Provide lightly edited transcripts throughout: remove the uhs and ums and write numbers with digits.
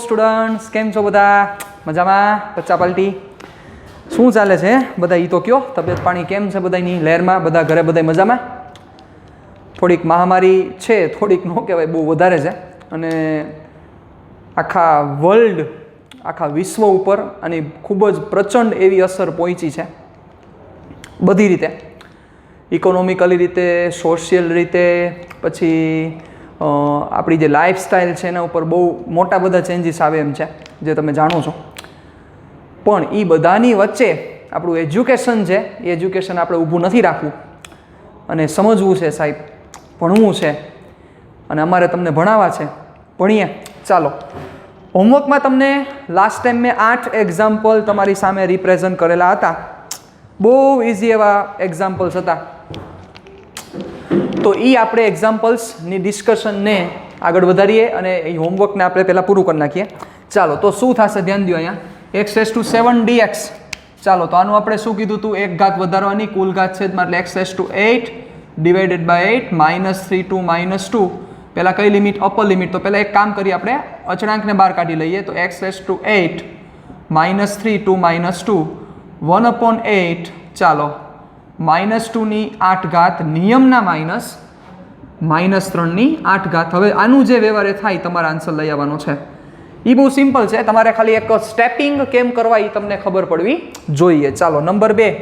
Students, કેમ છો બધા? મજામાં? પચ્ચા પલટી શું ચાલે છે બધા? ઈ તો કયો, તબિયત પાણી કેમ છે બધાની લહેરમાં? બધા ઘરે બધા મજામાં? થોડીક મહામારી છે, થોડીક ન કહેવાય, બહુ વધારે છે અને આખા વર્લ્ડ, આખા વિશ્વ ઉપર આની ખૂબ જ પ્રચંડ એવી અસર પહોંચી છે બધી રીતે, ઇકોનોમિકલી રીતે, સોશિયલ રીતે, પછી આપણી જે લાઈફસ્ટાઈલ છે એના ઉપર બહુ મોટા બધા ચેન્જીસ આવે એમ છે, જે તમે જાણો છો. પણ એ બધાની વચ્ચે આપણું એજ્યુકેશન છે, એ એજ્યુકેશન આપણે ઊભું નથી રાખવું અને સમજવું છે સાહેબ, ભણવું છે અને અમારે તમને ભણાવવા છે. ભણીએ. ચાલો, હોમવર્કમાં તમને લાસ્ટ ટાઈમ મેં 8 એક્ઝામ્પલ તમારી સામે રિપ્રેઝન્ટ કરેલા હતા. બહુ ઇઝી એવા એક્ઝામ્પલ્સ હતા. તો એ આપણે એક્ઝામ્પલ્સની ડિસ્કશનને આગળ વધારીએ અને એ હોમવર્કને આપણે પહેલાં પૂરું કરી નાખીએ. ચાલો, તો શું થશે ધ્યાન દો અહીંયા, x⁷ dx. ચાલો, તો આનું આપણે શું કીધું હતું? એક ઘાત વધારવાની, કુલ ઘાત છેદમાં એટલે x⁸ ડિવાઇડેડ બાય 8 -3 to -2. પહેલાં કઈ લિમિટ? Upper limit. તો પહેલાં એક કામ કરીએ, આપણે અચળાંકને બહાર કાઢી લઈએ. તો x⁸ -3 to -2 1/8. ચાલો, -2ની 8 ઘાત નિયમના -3ની 8 ઘાત. હવે આનું જે વ્યવહાર થાય તમારે આન્સર લઈ આવવાનો છે. એ બહુ સિમ્પલ છે, તમારે ખાલી એક સ્ટેપિંગ કેમ કરવા એ તમને ખબર પડવી જોઈએ. ચાલો, નંબર 2,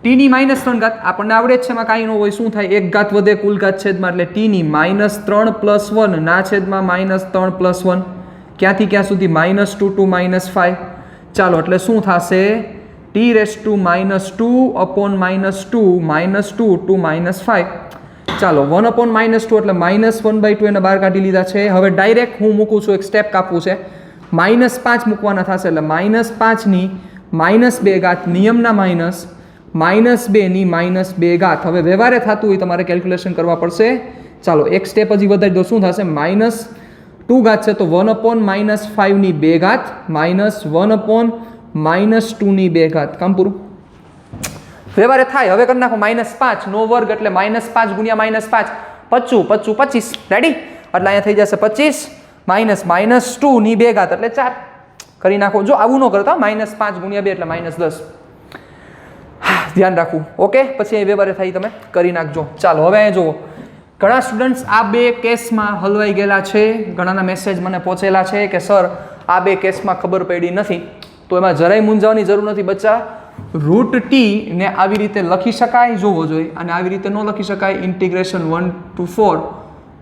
t ની -3 ઘાત આપણને આવડે જ છે, એમાં કાંઈ ન હોય. શું થાય? એક ઘાત વધે કુલ ઘાત છેદમાં એટલે t ની -3 + 1 ના છેદમાં -3 + 1. ક્યાંથી ક્યાં સુધી? -2 to -5. ચાલો, એટલે શું થશે? t⁻² -2 -2 to -5. ચાલો, 1/-2 એટલે -1/2 એને બહાર કાઢી લીધા છે. હવે ડાયરેક્ટ હું મૂકું છું, એક સ્ટેપ કાપવું છે. -5 મૂકવાના થશે એટલે -5ની -2 ઘાત નિયમના -2ની -2 ઘાત. હવે વ્યવહારે થતું હોય તમારે કેલ્ક્યુલેશન કરવા પડશે. ચાલો, એક સ્ટેપ હજી વધારી દો. શું થશે? -2 ઘાત છે તો 1/-5ની 2 ઘાત -1/-2ની 2 ઘાત. કામ પૂરું. વ્યવહારે થાય. હવે કરી નાખો -5 નો વર્ગ એટલે -5 ગુણ્યા -5 25. રેડી? એટલે અહીંયા થઈ જશે 25 -2ની 2 ઘાત એટલે 4. કરી નાખો. જો આવું ન કરતા, -5 ગુણ્યા 2 એટલે -10. ધ્યાન રાખવું. ઓકે, પછી અહીં વ્યવહારે થાય તમે કરી નાખજો. ચાલો, હવે અહીંયા જુઓ, ઘણા સ્ટુડન્ટ્સ આ બે કેસમાં હલવાઈ ગયેલા છે. ઘણાના મેસેજ મને પહોંચેલા છે કે સર આ બે કેસમાં ખબર પડી નથી. તો એમાં જરાય મૂંઝાવાની જરૂર નથી બચ્ચા. √t ને આવી રીતે લખી શકાય, જોવો જોઈએ, અને આવી રીતે ન લખી શકાય. Integration 1 to 4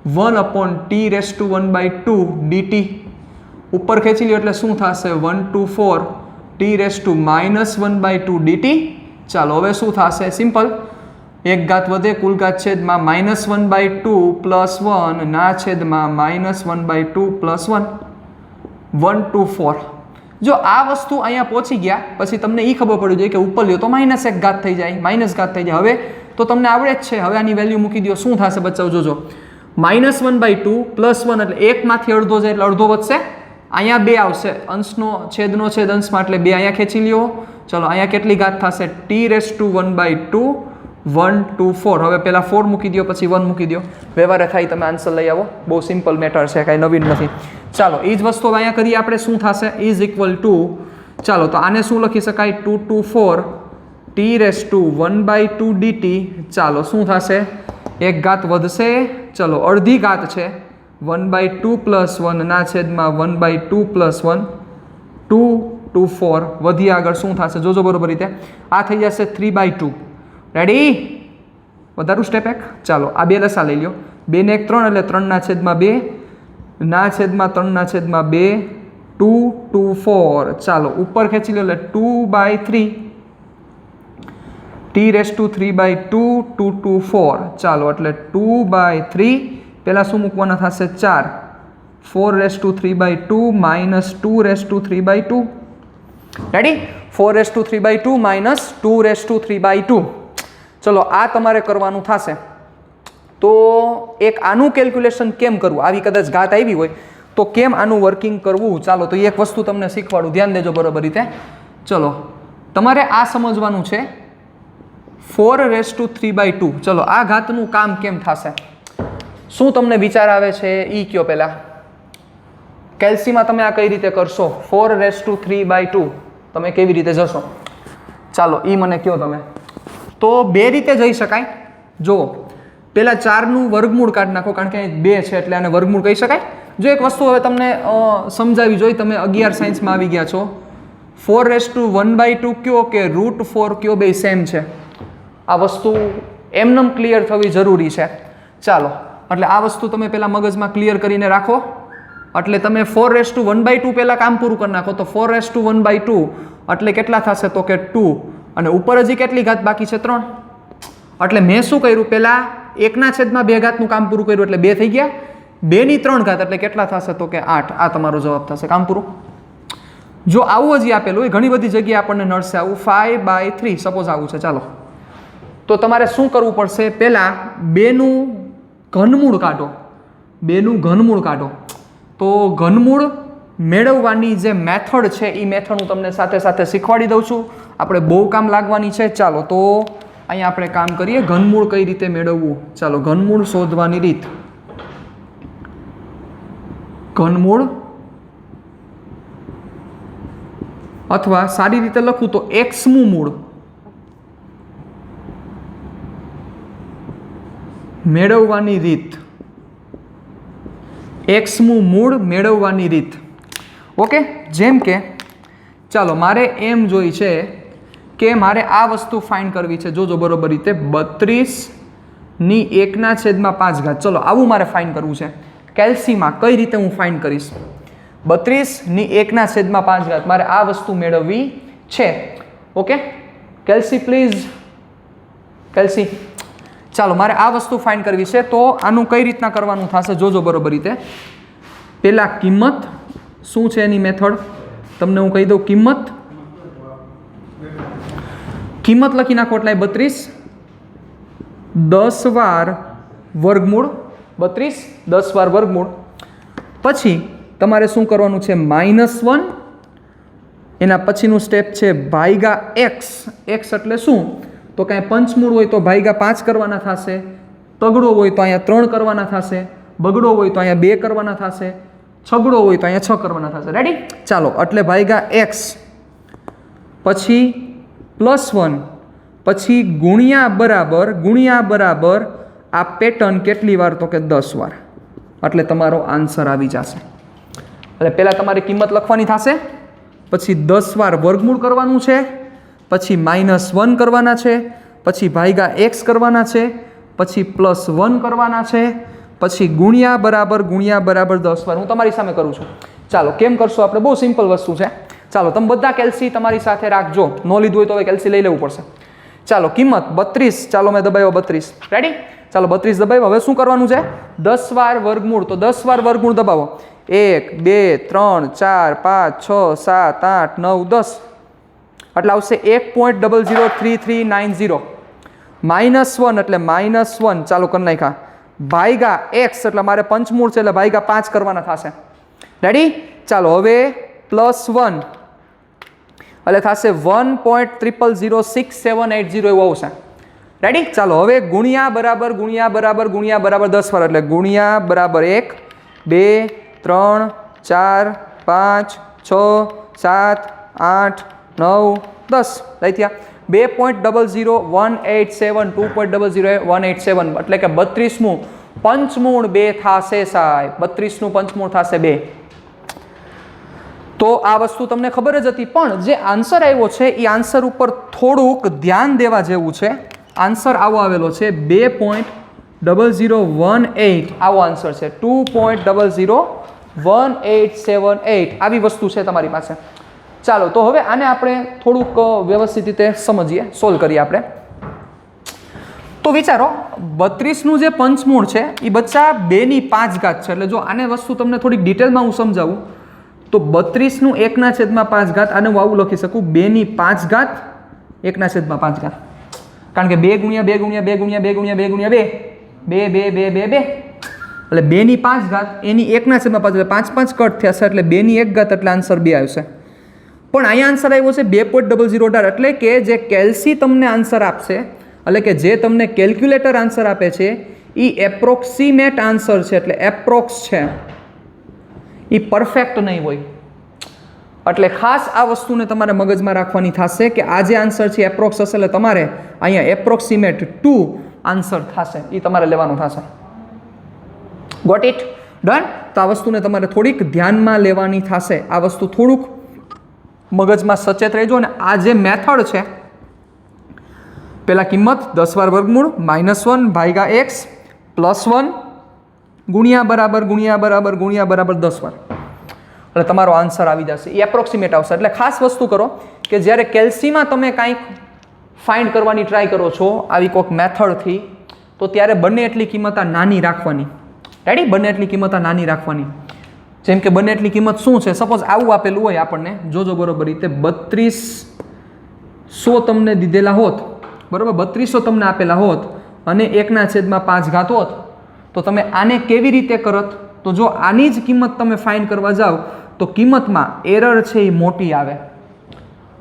1/t⁻² dt. ઉપર ખેંચી લ્યો એટલે શું થશે? 1 to 4 t⁻² dt. ચાલો, હવે શું થશે? સિમ્પલ. એક ઘાત વધે કુલ ઘાત છેદમાં -1/2 + 1 ના છેદમાં -1/2 + 1 1 to 4. જો આ વસ્તુ અહીંયા પહોંચી ગયા પછી તમને એ ખબર પડી જાય કે ઉપર લ્યો તો -1 ઘાત થઈ જાય, ઘાત થઈ જાય. હવે તો તમને આવડે જ છે. હવે આની વેલ્યુ મૂકી દો. શું થશે બચ્ચાઓ? જોજો, -1/2 + 1 એટલે 1 માંથી અડધો જાય એટલે અડધો વધશે. અહીંયા 2 આવશે, અંશનો છેદનો છેદ અંશમાં એટલે 2 અહીંયા ખેંચી લ્યો. ચલો, અહીંયા કેટલી ઘાત થશે? t⁻² 1 to 4. હવે પહેલા 4 મૂકી દો, પછી 1 મૂકી દો. વ્યવહારે થાય, તમે આન્સર લઈ આવો. બહુ સિમ્પલ મેટર છે, કાંઈ નવીન નથી. ચાલો, એ જ વસ્તુ અહીંયા કરીએ આપણે. શું થશે? = ચાલો, તો આને શું લખી શકાય? 2 to 4 t⁻² dt. ચાલો, શું થશે? એક ઘાત વધશે. ચલો, અડધી ઘાત છે 1/2 + 1 ના છેદમાં 1/2 + 1 2 to 4. વધી આગળ શું થશે? જોજો બરોબર રીતે. આ થઈ જશે 3/2. રેડી? વધારું સ્ટેપ એક. ચાલો, આ 2 લસા લઈ લો. 2 ને 1 3 એટલે 3 ના છેદમાં 2 ના છેદમાં 3 ના છેદમાં 2 2 to 4. ચાલો, ઉપર ખેંચી લો એટલે 2/3 t⁻³ 2 to 4. ચાલો, એટલે 2/3. પહેલાં શું મૂકવાના થશે? 4 4⁵² -2⁵². રેડી? 4⁵² -2⁵². ચલો, આ તમારે કરવાનું થશે. તો એક આનું કેલ્ક્યુલેશન કેમ કરવું? આવી કદાચ ઘાત આવી હોય તો કેમ આનું વર્કિંગ કરવું? ચાલો, તો એક વસ્તુ તમને શીખવાડું, ધ્યાન દેજો બરોબર રીતે. ચલો, તમારે આ સમજવાનું છે 4⁵². ચલો, આ ઘાતનું કામ કેમ થશે? શું તમને વિચાર આવે છે? ઈ કયો પહેલા. કેલ્સીમાં તમે આ કઈ રીતે કરશો? 4^3/2 તમે કેવી રીતે જશો? ચાલો એ મને કહો તમે. તો બે રીતે જઈ શકાય. જો પહેલાં 4નું વર્ગમૂળ કાઢી નાખો, કારણ કે 2 છે એટલે આને વર્ગમૂળ કહી શકાય. જો એક વસ્તુ હવે તમને સમજાવી જોઈએ, તમે 11 સાયન્સમાં આવી ગયા છો. 4^1/2 કયો કે √4 કયો, બે સેમ છે. આ વસ્તુ એમનેમ ક્લિયર થવી જરૂરી છે. ચાલો, એટલે આ વસ્તુ તમે પહેલાં મગજમાં ક્લિયર કરીને રાખો. એટલે તમે 4^1/2 પહેલાં કામ પૂરું કરી નાખો. તો 4^1/2 એટલે કેટલા થશે? તો કે 2. અને ઉપર હજી કેટલી ઘાત બાકી છે? 3. એટલે મેં શું કર્યું? પહેલાં 1/2 કામ પૂરું કર્યું એટલે 2 થઈ ગયા. 2/3 એટલે કેટલા થશે? તો કે 8. આ તમારો જવાબ થશે. કામ પૂરું. જો આવું હજી આપેલું હોય, ઘણી બધી જગ્યાએ આપણને નડશે આવું 5/3 સપોઝ આવું છે. ચાલો, તો તમારે શું કરવું પડશે? પહેલાં 2નું ઘનમૂળ કાઢો. 2નું ઘનમૂળ કાઢો. તો ઘનમૂળ મેળવવાની જે મેથડ છે એ મેથડ હું તમને સાથે સાથે શીખવાડી દઉં છું. આપણે બહુ કામ લાગવાની છે. ચાલો, તો અહીંયા આપણે કામ કરીએ. ઘનમૂળ કઈ રીતે મેળવવું? ચાલો, ઘનમૂળ શોધવાની રીત. ઘનમૂળ, અથવા સારી રીતે લખું તો એક્સમું મૂળ મેળવવાની રીત. એક્સમું મૂળ મેળવવાની રીત. ઓકે, જેમ કે ચાલો મારે એમ જોઈ છે કે મારે આ વસ્તુ ફાઇન્ડ કરવી છે. જોજો બરોબર રીતે 32/1/5. ચલો, આવું મારે ફાઇન્ડ કરવું છે. કેલ્સીમાં કઈ રીતે હું ફાઇન્ડ કરીશ? 32/1/5 મારે આ વસ્તુ મેળવવી છે. Okay, Kelsey please, Kelsey. ચાલો, મારે આ વસ્તુ ફાઇન્ડ કરવી છે. તો આનું કઈ રીતના કરવાનું થશે? જોજો બરોબર રીતે. પહેલાં કિંમત શું છે એની મેથડ તમને હું કહી દઉં. કિંમત લખી નાખો એટલે 32 10 વાર વર્ગમૂળ. 32 10 વાર વર્ગમૂળ. પછી તમારે શું કરવાનું છે? -1. એના પછીનું સ્ટેપ છે ભાગ્યા x. x એટલે શું? તો કાંઈ પંચમૂળ હોય તો ભાગ્યા 5 કરવાના થશે. તગડો હોય તો અહીંયા 3 કરવાના થશે. બગડો હોય તો અહીંયા 2 કરવાના થશે. છગડો હોય તો અહીંયા 6 કરવાના થશે. રેડી? ચાલો, એટલે ભાગ્યા x, પછી +1, પછી ગુણ્યા બરાબર આ પેટર્ન કેટલી વાર? તો કે 10 વાર. એટલે તમારો આન્સર આવી જશે. એટલે પહેલાં તમારે કિંમત લખવાની થશે, પછી 10 વાર વર્ગમૂળ કરવાનું છે, પછી -1 કરવાના છે, પછી ભાગ્યા x કરવાના છે, પછી +1 કરવાના છે, પછી ગુણ્યા બરાબર 10 વાર. હું તમારી સામે કરું છું. ચાલો, કેમ કરશો આપણે? બહુ સિમ્પલ વસ્તુ છે. ચાલો, તમે બધા કેલ્સી તમારી સાથે રાખજો. ન લીધું હોય તો હવે કેલ્સી લઈ લેવું પડશે. ચાલો, કિંમત 32. ચાલો, મેં દબાવ્યો 32. રેડી? ચાલો, 32 દબાવ્યો. હવે શું કરવાનું છે? 10 વાર વર્ગમૂળ. તો 10 વાર વર્ગમૂળ દબાવો. 1 2 3 4 5 6 7 8 9 10. એટલે આવશે 1.003390. -1 એટલે -1. ચાલો, કરી નાખ્યા. ભાગ્યા x એટલે મારે પંચમૂળ છે એટલે ભાગ્યા 5 કરવાના થશે. રેડી? ચાલો, હવે +1 એટલે થશે 1.000678 એવું આવશે. રેડી? ચાલો, હવે ગુણ્યા બરાબર 10 વાર. એટલે ગુણ્યા બરાબર 1 2 3 4 5 6 7 8 9 10. લઈ થયા 2.00187 2.00187 એટલે કે 32મું પંચમૂળ 2 થશે સાહેબ. 32નું પંચમૂળ થશે 2. તો આ વસ્તુ તમને ખબર જ હતી, પણ જે આન્સર આવ્યો છે એ આન્સર ઉપર થોડુંક ધ્યાન દેવા જેવું છે. આન્સર આવો આવેલો છે 2.0018. આવો આન્સર છે 2.00178. આવી વસ્તુ છે તમારી પાસે. ચાલો, તો હવે આને આપણે થોડુંક વ્યવસ્થિત રીતે સમજીએ, સોલ્વ કરીએ આપણે. તો વિચારો 32નું જે પંચમૂળ છે એ બચ્ચા 2/5 છે. એટલે જો આને વસ્તુ તમને થોડીક ડિટેલમાં હું સમજાવું તો 32નું 1/5. આને હું આવું લખી શકું 2/5 1/5. કારણ કે 2 × 2 × 2 × 2 × 2 × 2 × 2 2 2 2 2 એટલે 2/5 એની 1/5 એટલે 5 5 કટ થયા છે એટલે 2/1 એટલે આન્સર 2 આવશે. પણ અહીંયા આન્સર આવ્યો છે 2.018. એટલે કે જે કેલ્સી તમને આન્સર આપશે, એટલે કે જે તમને કેલ્ક્યુલેટર આન્સર આપે છે એ એપ્રોક્સિમેટ આન્સર છે. એટલે એપ્રોક્સ છે. એ પરફેક્ટ નહીં હોય. એટલે ખાસ આ વસ્તુને તમારે મગજમાં રાખવાની થશે કે આ જે આન્સર છે એપ્રોક્સ હશે એટલે તમારે અહીંયા એપ્રોક્સિમેટ ટુ આન્સર થશે એ તમારે લેવાનું થશે. Got it? ડન? તો આ વસ્તુને તમારે થોડીક ધ્યાનમાં લેવાની થશે. આ વસ્તુ થોડુંક મગજમાં સચેત રહેજો. અને આ જે મેથડ છે, પહેલાં કિંમત 10 વાર વર્ગમૂળ -1 ભાગ્યા x +1 ગુણ્યા બરાબર 10 વાર, એટલે તમારો આન્સર આવી જશે. એ એપ્રોક્સિમેટ આવશે. એટલે ખાસ વસ્તુ કરો કે જ્યારે કેલ્સીમાં તમે કાંઈક ફાઇન્ડ કરવાની ટ્રાય કરો છો આવી કોઈક મેથડથી, તો ત્યારે બંને એટલી કિંમત આ નાની રાખવાની. રેડી? બંને એટલી કિંમત આ નાની રાખવાની. જેમ કે બંને એટલી કિંમત શું છે? સપોઝ આવું આપેલું હોય આપણને, જોજો બરોબર રીતે 3200 તમને દીધેલા હોત, બરાબર, 3200 તમને આપેલા હોત અને 1/5 હોત, તો તમે આને કેવી રીતે કરત? તો જો આની જ કિંમત તમે ફાઇન્ડ કરવા જાઓ તો કિંમતમાં એરર છે એ મોટી આવે.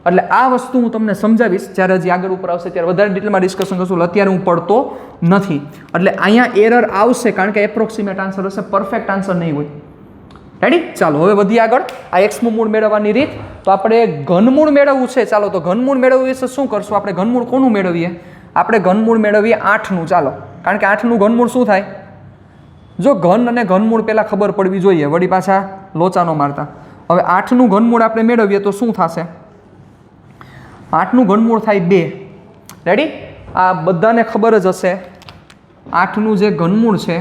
એટલે આ વસ્તુ હું તમને સમજાવીશ જ્યારે હજી આગળ ઉપર આવશે ત્યારે વધારે ડિટેલમાં ડિસ્કશન કરશું. અત્યારે હું પડતો નથી. એટલે અહીંયા એરર આવશે કારણ કે એપ્રોક્સિમેટ આન્સર હશે, પરફેક્ટ આન્સર નહીં હોય. રેડી? ચાલો હવે વધીએ આગળ. આ એક્સનું મૂળ મેળવવાની રીત. તો આપણે ઘનમૂળ મેળવવું છે. ચાલો તો ઘનમૂળ મેળવવું છે શું કરશું આપણે? ઘનમૂળ કોનું મેળવીએ? આપણે ઘનમૂળ મેળવીએ 8નું. ચાલો, કારણ કે 8નું ઘનમૂળ શું થાય? જો ઘન અને ઘનમૂળ પહેલાં ખબર પડવી જોઈએ, વળી પાછા લોચા ન મારતા. હવે 8નું ઘનમૂળ આપણે મેળવીએ તો શું થશે? 8નું ઘનમૂળ થાય 2. રેડી? આ બધાને ખબર જ હશે 8નું જે ઘનમૂળ છે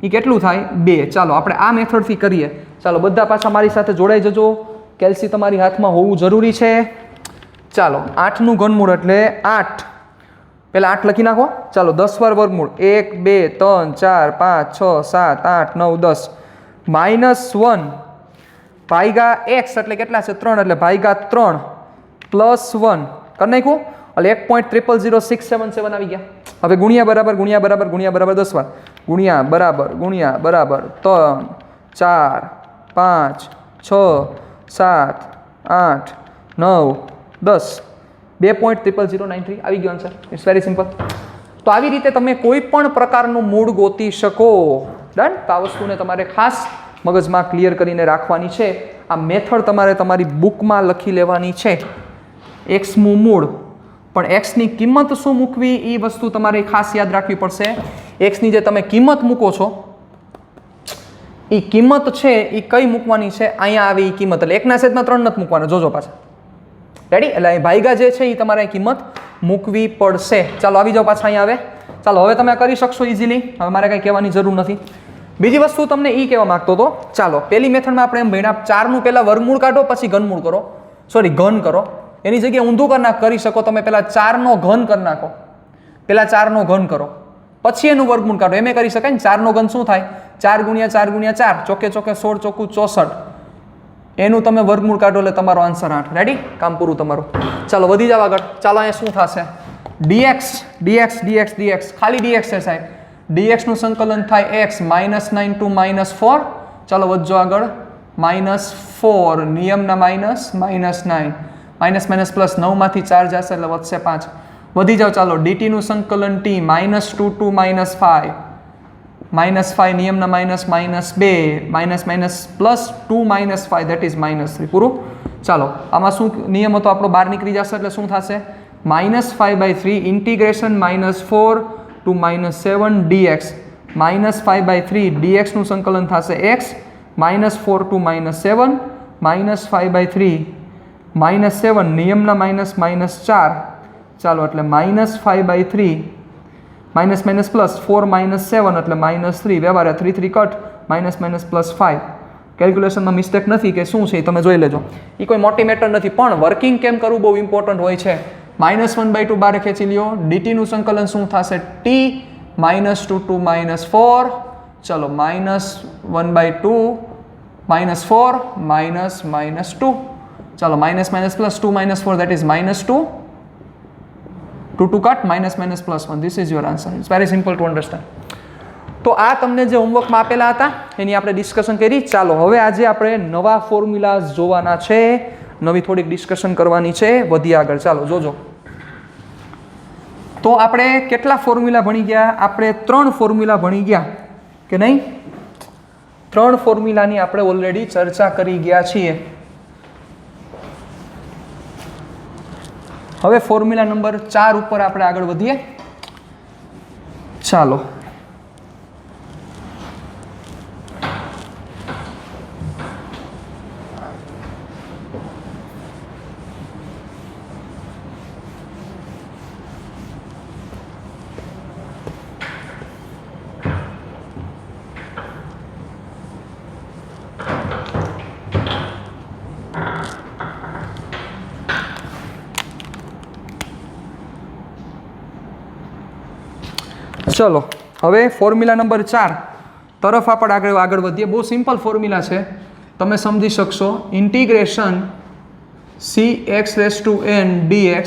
એ કેટલું થાય? 2. ચાલો આપણે આ મેથડથી કરીએ. ચાલો બધા પાછા મારી સાથે જોડાઈ જજો. કેલ્સી તમારી હાથમાં હોવું જરૂરી છે. ચાલો 8નું ઘનમૂળ એટલે 8. પહેલાં 8 લખી નાખો. ચાલો 10 વાર વર્ગમૂળ 1 2 3 4 5 6 7 8 9 10 -1 ભાગ્યા x એટલે કેટલા છે? 3, એટલે ભાગ્યા 3 +1 કરી નાખ્યું એટલે 1.000677 આવી ગયા. હવે ગુણ્યા બરાબર 10 વાર ગુણ્યા બરાબર 3 4 5 6 7 8 9 10 2.000993 આવી ગયો આન્સર. It's very simple. તો આવી રીતે તમે કોઈ પણ પ્રકારનું મૂળ ગોતી શકો. ડન? તો આ વસ્તુને તમારે ખાસ મગજમાં ક્લિયર કરીને રાખવાની છે. આ મેથડ તમારે તમારી બુકમાં લખી લેવાની છે. એક્સનું મૂળ, પણ એક્સની કિંમત શું મૂકવી એ વસ્તુ તમારે ખાસ યાદ રાખવી પડશે. એક્સની જે તમે કિંમત મૂકો છો એ કિંમત છે એ કઈ મૂકવાની છે? અહીંયા આવી એ કિંમત, એટલે 1/3 નથી મૂકવાનો. જોજો પાછા. રેડી? એટલે અહીં ભાગ્યા જે છે એ તમારે કિંમત મૂકવી પડશે. ચાલો આવી જાઓ પાછા અહીંયા આવે. ચાલો હવે તમે કરી શકશો ઇઝીલી. હવે મારે કંઈ કહેવાની જરૂર નથી. બીજી વસ્તુ તમને એ કહેવા માગતો હતો. ચાલો પહેલી મેથડમાં આપણે એમ ભણ્યા 4નું પહેલાં વર્ગમૂળ કાઢો પછી ઘનમૂળ કરો, ઘન કરો. એની જગ્યાએ ઊંધું કરી શકો તમે. પહેલાં 4નો ઘન કરી નાખો, પહેલાં 4નો ઘન કરો પછી એનું વર્ગમૂળ કાઢો. એમ કરી શકાય ને? 4નો ઘન શું થાય? 4 × 4 × 4 ચોકે 16 ચોકું 64. એનું તમે વર્ગમૂળ કાઢો એટલે તમારો આન્સર 8. રેડી? કામ પૂરું તમારું. ચાલો વધી જાવ આગળ. ચાલો અહીંયા શું થશે? dx ખાલી dx છે સાહેબ. dx નું સંકલન થાય x -9 to -4. ચાલો વધજો આગળ. -4 નિયમના -9 -+ 9 માંથી 4 જશે એટલે વધશે 5. વધી જાવ. ચાલો dt નું સંકલન t -2 to -5 -5 નિયમના -2 +2 -5 that is -3. પૂરું. ચાલો આમાં શું નિયમ હતો આપણો? બહાર નીકળી જશે એટલે શું થશે? -5/3 ઇન્ટિગ્રેશન -4 to -7 dx -5/3 dx નું સંકલન થશે x -4 to -7 -5/3 -7 નિયમના -4. ચાલો એટલે -5/3 -4 -7 એટલે -3. વ્યવહારે 3 કટ -+5. કેલ્ક્યુલેશનમાં મિસ્ટેક નથી કે શું છે એ તમે જોઈ લેજો. એ કોઈ મોટી મેટર નથી, પણ વર્કિંગ કેમ કરવું બહુ ઇમ્પોર્ટન્ટ હોય છે. -1/2 બહાર ખેંચી લ્યો. dt નું સંકલન શું થશે? t -2 to -4. ચલો -1/2 -4 -2. ચાલો -+2 -4 that is -2. 2 cut -+1. This is your answer. It's very simple to understand. તો આ તમને જે હોમવર્કમાં આપેલા હતા એની આપણે ડિસ્કશન કરી. ચાલો હવે આજે આપણે નવા ફોર્મ્યુલાઝ જોવાના છે, નવી થોડીક ડિસ્કશન કરવાની છે. વધી આગળ. ચાલો જોજો. તો આપણે કેટલા ફોર્મ્યુલા ભણી ગયા? આપણે 3 ફોર્મ્યુલા ભણી ગયા કે નહીં? 3 ફોર્મ્યુલાની આપણે ઓલરેડી ચર્ચા કરી ગયા છીએ. હવે ફોર્મ્યુલા નંબર 4 ઉપર આપણે આગળ વધીએ. ચાલો. ચલો હવે ફોર્મ્યુલા નંબર 4 તરફ આપણે આગળ વધીએ. બહુ સિમ્પલ ફોર્મ્યુલા છે, તમે સમજી શકશો. Integration cx⁻n dx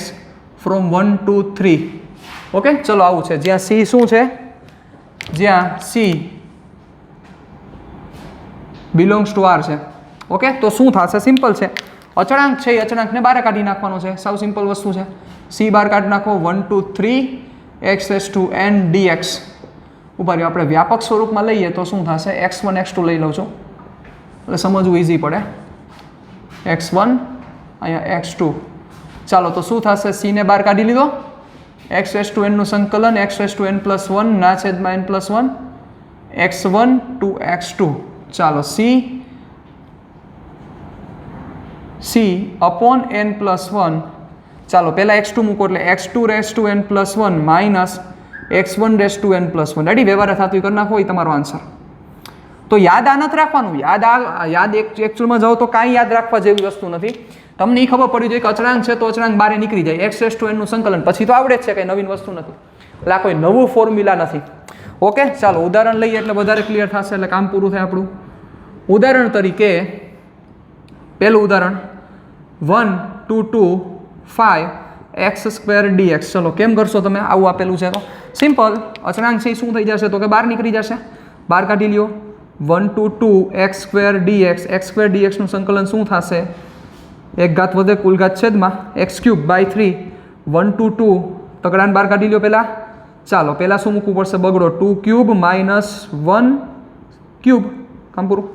from 1 to 3. Okay, ચલો આવું છે. જ્યાં c શું છે? જ્યાં c બિલોંગ્સ ટુ r છે. ઓકે, તો શું થશે? સિમ્પલ છે. અચળાંક છે, એ અચળાંકને બહાર કાઢી નાખવાનો છે. સાવ સિમ્પલ વસ્તુ છે. c બહાર કાઢી નાખો. 1 to 3 x⁻n dx. ઉપર આપણે વ્યાપક સ્વરૂપમાં લઈએ તો શું થશે? x1 x2 લઈ લઉં છું એટલે સમજવું ઇઝી પડે. x1 અહીંયા x2. ચાલો, તો શું થશે? c ને બહાર કાઢી લીધો. x⁻n નું સંકલન x⁻n+1 ના છેદમાં n+1 x1 to x2. ચાલો, c upon n+1. ચાલો પહેલાં x2 મૂકો એટલે x2⁻n+1 માઇનસ x1⁻n+1. રેડી? વ્યવહાર થતું કરી નાખો, એ તમારો આન્સર. તો યાદ આ નથી રાખવાનું. યાદ એકચ્યુઅલમાં જાઓ તો કાંઈ યાદ રાખવા જેવી વસ્તુ નથી. તમને એ ખબર પડી જોઈએ કે અચળાંક છે તો અચળાંક બહાર નીકળી જાય. x⁻n નું સંકલન પછી તો આવડે જ છે, કંઈ નવીન વસ્તુ નથી. એટલે આ કોઈ નવું ફોર્મ્યુલા નથી. ઓકે, ચાલો ઉદાહરણ લઈએ એટલે વધારે ક્લિયર થશે, એટલે કામ પૂરું થાય આપણું. ઉદાહરણ તરીકે પહેલું ઉદાહરણ 1 2 2 5 x² dx. ચલો કેમ કરશો તમે? આવું આપેલું છે તો સિમ્પલ. અચળાંક છે શું થઈ જશે? તો કે બહાર નીકળી જશે. બહાર કાઢી લ્યો. 1 to 2 x² dx. x² dx નું સંકલન શું થશે? એક ઘાત વધે કુલ ઘાત છેદમાં x³/3. 1 to 2 તગડાને બહાર કાઢી લ્યો પહેલાં. ચાલો પહેલાં શું મૂકવું પડશે? બગડો. 2³ માઇનસ 1³ કામ પૂરું.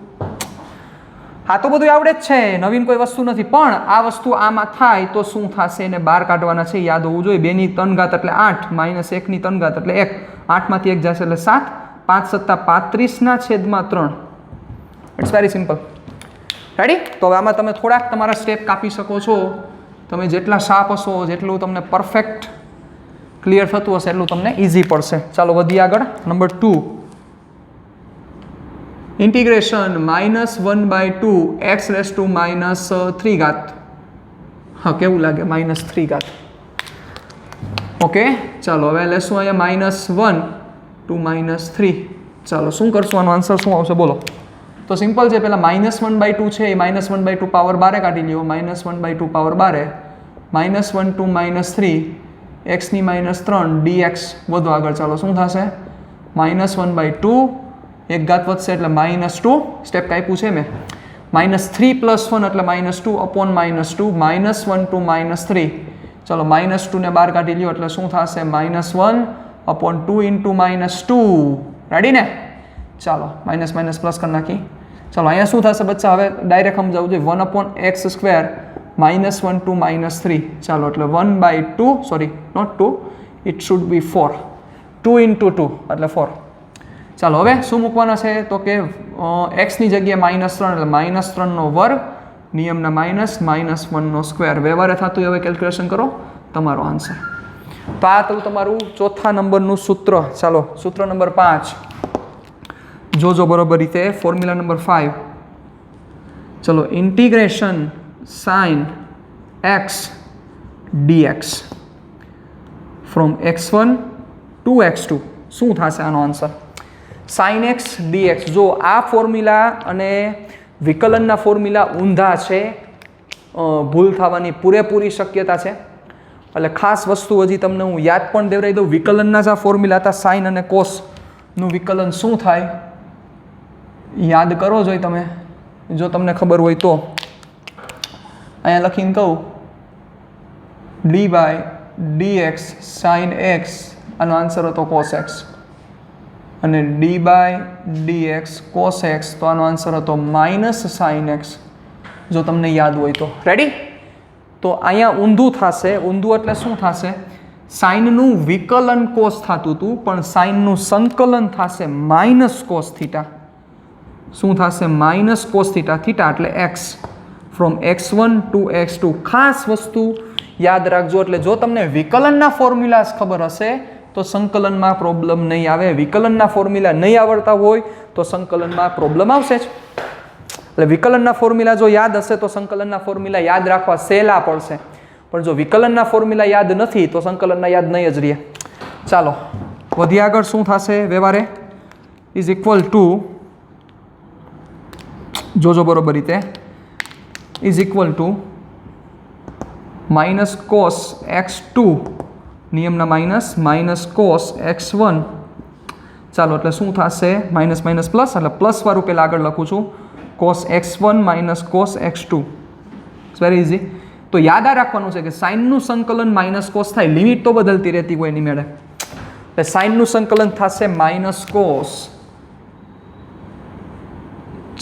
આ તો બધું આવડે જ છે, નવીન કોઈ વસ્તુ નથી. પણ આ વસ્તુ આમાં થાય તો શું થશે? એને બહાર કાઢવાના છે, યાદ હોવું જોઈએ. 2 ની 3 ઘાત એટલે 8 માઇનસ 1 ની 3 ઘાત એટલે 1. 8 માંથી 1 જશે એટલે 7. 5 + 35 ના છેદમાં 3. It's very simple. રેડી? તો હવે આમાં તમે થોડાક તમારા સ્ટેપ કાપી શકો છો. તમે જેટલા શાર્પ હશો, જેટલું તમને પરફેક્ટ ક્લિયર થતું હશે એટલું તમને ઇઝી પડશે. ચાલો વધીએ આગળ. નંબર 2 ઇન્ટિગ્રેશન -1/2 x⁻³ હા, કેવું લાગે? -3. ઓકે, ચાલો હવે લેશું અહીંયા -1 to -3. ચાલો શું કરશું? આનો આન્સર શું આવશે બોલો? તો સિમ્પલ છે. પહેલાં -1/2 છે, એ -1/2 પાવર બારે કાઢી લ્યો. -1/2 પાવર બારે -1 to -3 x⁻³ dx. વધુ આગળ ચાલો શું થશે? -1/2 એક ઘાત વધશે એટલે -2. સ્ટેપ કાપ્યું છે મેં. -3+1 એટલે -2 upon -2 -1 to -3. ચલો -2 ને બહાર કાઢી લ્યો એટલે શું થશે? -1 upon 2 into -2. રેડી ને? ચાલો માઇનસ પ્લસ કરી નાખી. ચાલો અહીંયા શું થશે બચ્ચા? હવે ડાયરેક્ટ સમજાવવું જોઈએ. 1 upon x² -1 to -3. ચાલો એટલે 1/2 sorry not 2 it should be 4. 2 into 2 એટલે 4. ચાલો હવે શું મૂકવાના છે? તો કે x ની જગ્યાએ -3 એટલે -3² નિયમના માઇનસ -1² વ્યવહારે થતું હવે કેલ્ક્યુલેશન કરો, તમારો આન્સર. તો આ તો તમારું ચોથા નંબરનું સૂત્ર. ચાલો સૂત્ર નંબર 5 જોજો બરોબર રીતે. Formula number 5. ચલો integration sin x dx from x1 to x2. શું થશે આનો આન્સર? sin x dx. જો આ ફોર્મ્યુલા અને વિકલનના ફોર્મ્યુલા ઊંધા છે, ભૂલ થવાની પૂરેપૂરી શક્યતા છે. એટલે ખાસ વસ્તુ હજી તમને હું યાદ પણ દેવરાઈ દઉં. વિકલનના જ આ ફોર્મ્યુલા હતા. સાઇન અને કોસનું વિકલન શું થાય યાદ કરો જોઈએ તમે, જો તમને ખબર હોય તો. અહીંયા લખીને કહું dy dx sin x, આનો આન્સર હતો cos x. અને d/dx cos x, તો આનો આન્સર હતો -sin x, જો તમને યાદ હોય તો. રેડી? તો અહીંયા ઊંધું થશે. ઊંધું એટલે શું થશે? સાઇનનું વિકલન કોસ થતું હતું, પણ સાઇનનું સંકલન થશે -cos થીટા. શું થશે? -cos theta. થીટા એટલે x, from x1 to x2. ખાસ વસ્તુ યાદ રાખજો. એટલે જો તમને વિકલનના ફોર્મ્યુલાસ ખબર હશે તો સંકલનમાં પ્રોબ્લેમ નહીં આવે. વિકલનના ફોર્મ્યુલા નહીં આવડતા હોય તો સંકલનમાં પ્રોબ્લેમ આવશે જ. એટલે વિકલનના ફોર્મ્યુલા જો યાદ હશે તો સંકલનના ફોર્મ્યુલા યાદ રાખવા સહેલા પડશે, પણ જો વિકલનના ફોર્મ્યુલા યાદ નથી તો સંકલનના યાદ નહીં જ રહે. ચાલો વધી આગળ. શું થશે વ્યવહારે? ઇઝ ઇક્વલ ટુ, જોજો બરોબર રીતે, is equal two -cos x2, નિયમના માઇનસ cos x1. ચાલો એટલે શું થશે? માઇનસ માઇનસ પ્લસ, એટલે પ્લસ વાળું પહેલાં આગળ લખું છું. cos x1 - cos x2. It's very easy. તો યાદ રાખવાનું છે કે સાઇનનું સંકલન -cos થાય. લિમિટ તો બદલતી રહેતી હોય એની મેળે. એટલે સાઇનનું સંકલન થશે -cos.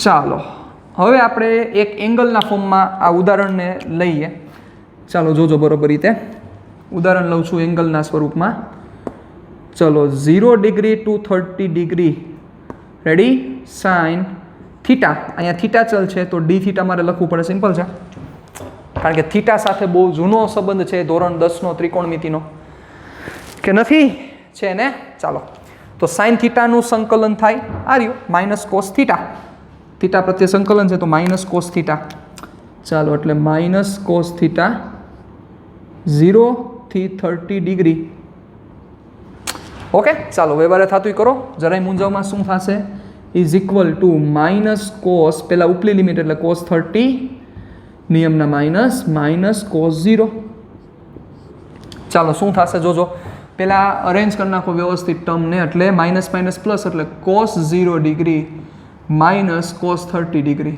ચાલો હવે આપણે એક એંગલના ફોર્મમાં આ ઉદાહરણને લઈએ. ચાલો જોજો બરોબર રીતે. ઉદાહરણ લઉં છું એંગલના સ્વરૂપમાં. ચલો 0 degree to 30 degree. Ready? Sine theta. અહીંયા થીટા ચલ છે તો ડી થીટા મારે લખવું પડે. સિમ્પલ છે, કારણ કે થીટા સાથે બહુ જૂનો સંબંધ છે, ધોરણ 10નો ત્રિકોણમિતિનો. કે નથી? છે ને? ચાલો તો સાઇન થીટાનું સંકલન થાય આ રહ્યું -cos થીટા. થીટા પ્રત્યે સંકલન છે તો -cos થીટા. ચાલો એટલે -cos થીટા 0 થી 30 ડિગ્રી. ઓકે ચાલો વ્યવહારે થતું કરો. જરાય મૂંઝવમાં શું થશે? ઇઝ ઇક્વલ ટુ -cos, પહેલાં ઉપલી લિમિટ એટલે cos 30, નિયમના માઇનસ cos 0. ચાલો શું થશે જોજો. પહેલાં અરેન્જ કરી નાખો વ્યવસ્થિત ટર્મને. એટલે માઇનસ માઇનસ પ્લસ એટલે cos 0 ડિગ્રી -cos 30 ડિગ્રી.